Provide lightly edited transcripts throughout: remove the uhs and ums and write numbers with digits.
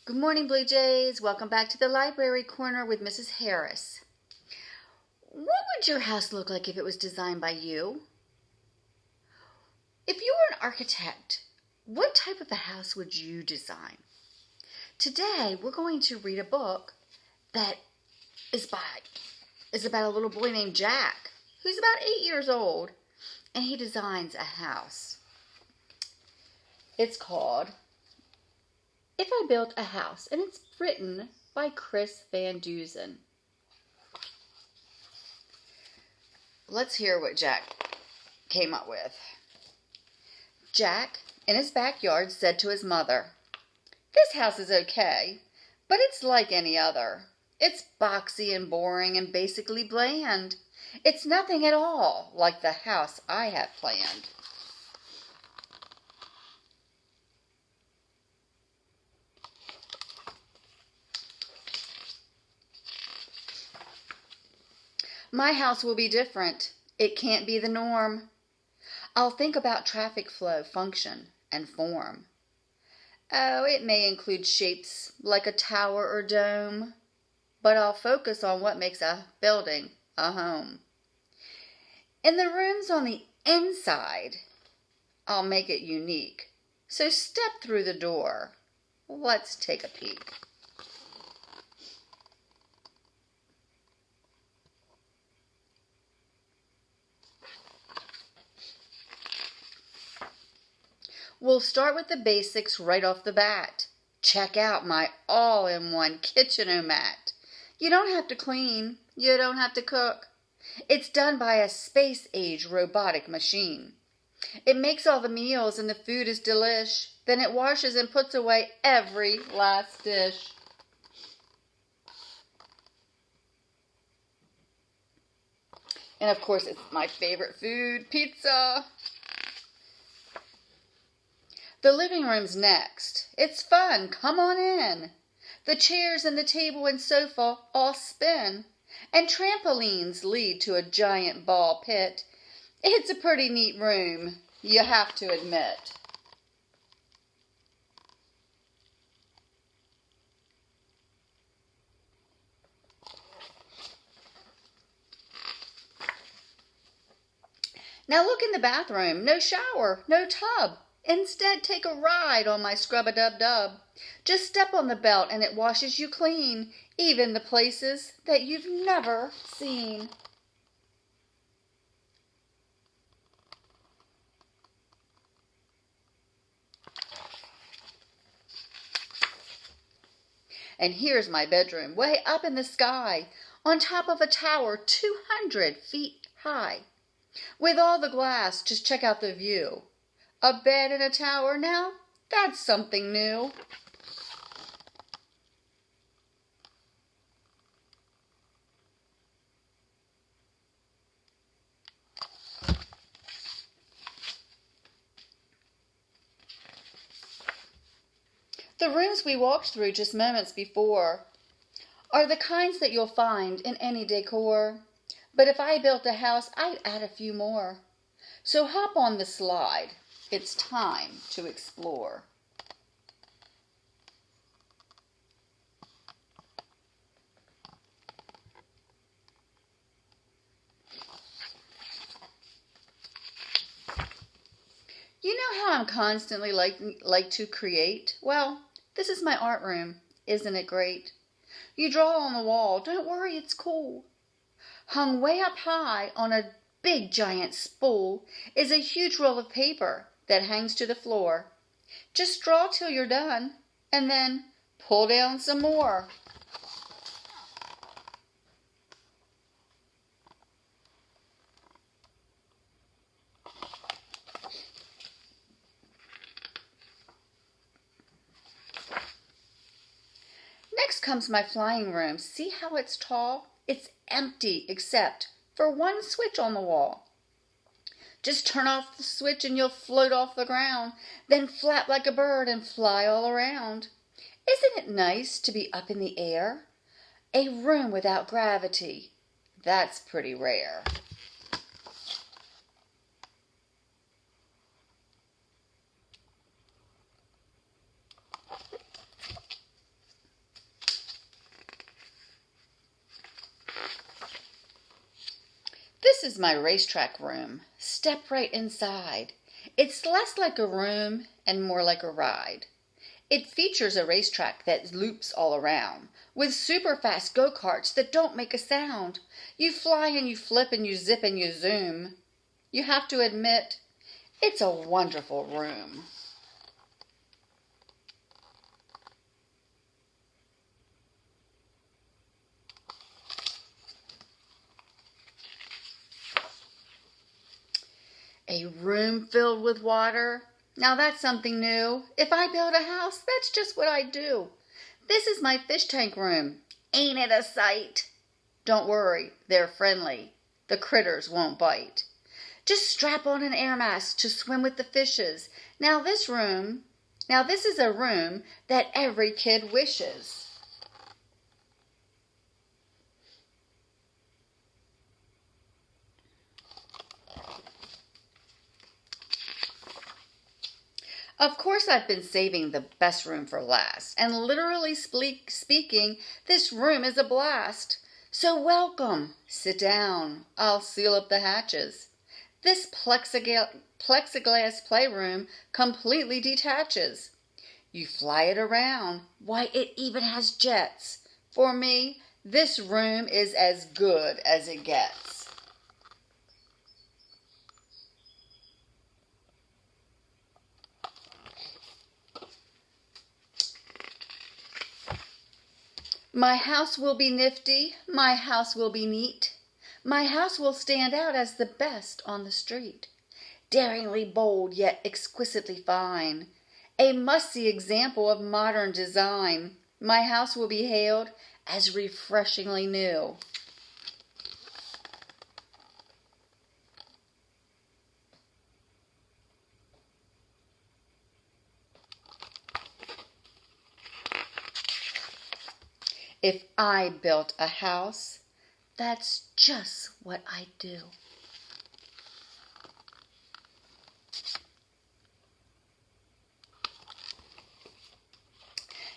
Good morning, Bluejays. Welcome back to the library corner with Mrs. Harris. What would your house look like if it was designed by you? If you were an architect, what type of a house would you design? Today, we're going to read a book that is about a little boy named Jack, who's about 8 years old, and he designs a house. It's called If I Built a House, and it's written by Chris Van Dusen. Let's hear what Jack came up with. Jack, in his backyard, said to his mother, "This house is okay, but it's like any other. It's boxy and boring and basically bland. It's nothing at all like the house I have planned." My house will be different. It can't be the norm. I'll think about traffic flow, function, and form. Oh, it may include shapes like a tower or dome, but I'll focus on what makes a building a home. In the rooms on the inside, I'll make it unique. So step through the door. Let's take a peek. We'll start with the basics right off the bat. Check out my all-in-one kitchen-o-mat. You don't have to clean. You don't have to cook. It's done by a space-age robotic machine. It makes all the meals and the food is delish. Then it washes and puts away every last dish. And of course, it's my favorite food, pizza. The living room's next. It's fun. Come on in. The chairs and the table and sofa all spin, and trampolines lead to a giant ball pit. It's a pretty neat room, you have to admit. Now look in the bathroom. No shower, no tub. Instead, take a ride on my scrub-a-dub-dub. Just step on the belt and it washes you clean, even the places that you've never seen. And here's my bedroom, way up in the sky, on top of a tower 200 feet high. With all the glass, just check out the view. A bed in a tower now? That's something new. The rooms we walked through just moments before are the kinds that you'll find in any decor. But if I built a house, I'd add a few more. So hop on the slide. It's time to explore. You know how I'm constantly like to create? Well, this is my art room. Isn't it great? You draw on the wall. Don't worry, it's cool. Hung way up high on a big giant spool is a huge roll of paper that hangs to the floor. Just draw till you're done, and then pull down some more. Next comes my flying room. See how it's tall? It's empty except for one switch on the wall. Just turn off the switch and you'll float off the ground, then flap like a bird and fly all around. Isn't it nice to be up in the air? A room without gravity. That's pretty rare. This is my racetrack room. Step right inside. It's less like a room and more like a ride. It features a racetrack that loops all around, with super fast go-karts that don't make a sound. You fly and you flip and you zip and you zoom. You have to admit, it's a wonderful room. A room filled with water? Now that's something new. If I build a house, that's just what I do. This is my fish tank room. Ain't it a sight? Don't worry, they're friendly. The critters won't bite. Just strap on an air mask to swim with the fishes. Now this is a room that every kid wishes. Of course, I've been saving the best room for last, and literally speaking, this room is a blast. So welcome, sit down, I'll seal up the hatches. This plexiglass playroom completely detaches. You fly it around, why it even has jets. For me, this room is as good as it gets. My house will be nifty, my house will be neat. My house will stand out as the best on the street. Daringly bold, yet exquisitely fine. A must-see example of modern design. My house will be hailed as refreshingly new. If I built a house, that's just what I'd do.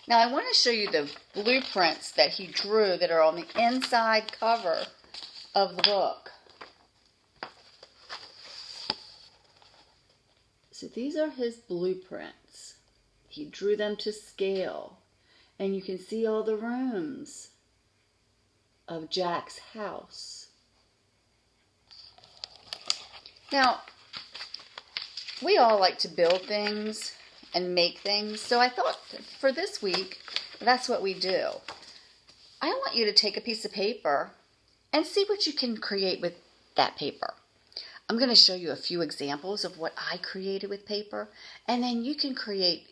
Now I want to show you the blueprints that he drew that are on the inside cover of the book. So these are his blueprints. He drew them to scale. And you can see all the rooms of Jack's house. Now, we all like to build things and make things. So I thought for this week, that's what we do. I want you to take a piece of paper and see what you can create with that paper. I'm going to show you a few examples of what I created with paper, and then you can create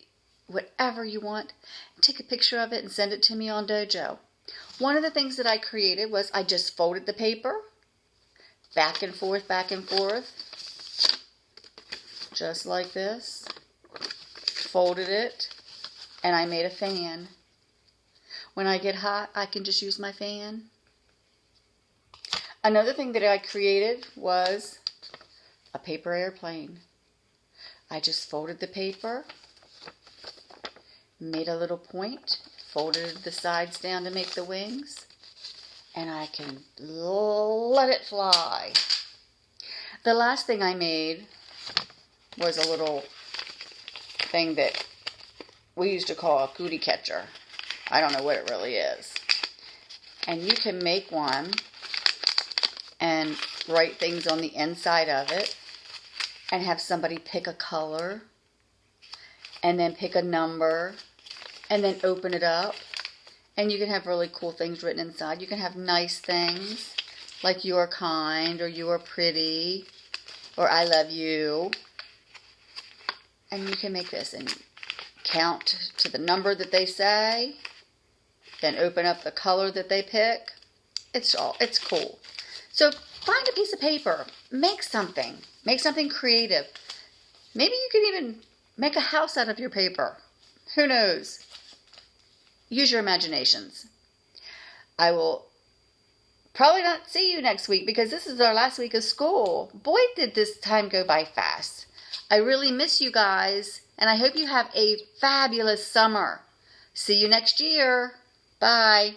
whatever you want. Take a picture of it and send it to me on Dojo. One of the things that I created was I just folded the paper back and forth, just like this. Folded it, and I made a fan. When I get hot, I can just use my fan. Another thing that I created was a paper airplane. I just folded the paper, made a little point, folded the sides down to make the wings, and I can let it fly. The last thing I made was a little thing that we used to call a cootie catcher. I don't know what it really is. And you can make one and write things on the inside of it and have somebody pick a color and then pick a number and then open it up, and you can have really cool things written inside. You can have nice things like "you're kind" or "you are pretty" or "I love you." And you can make this and count to the number that they say, then open up the color that they pick. It's cool. So find a piece of paper, make something creative. Maybe you can even make a house out of your paper. Who knows? Use your imaginations. I will probably not see you next week because this is our last week of school. Boy, did this time go by fast. I really miss you guys, and I hope you have a fabulous summer. See you next year. Bye.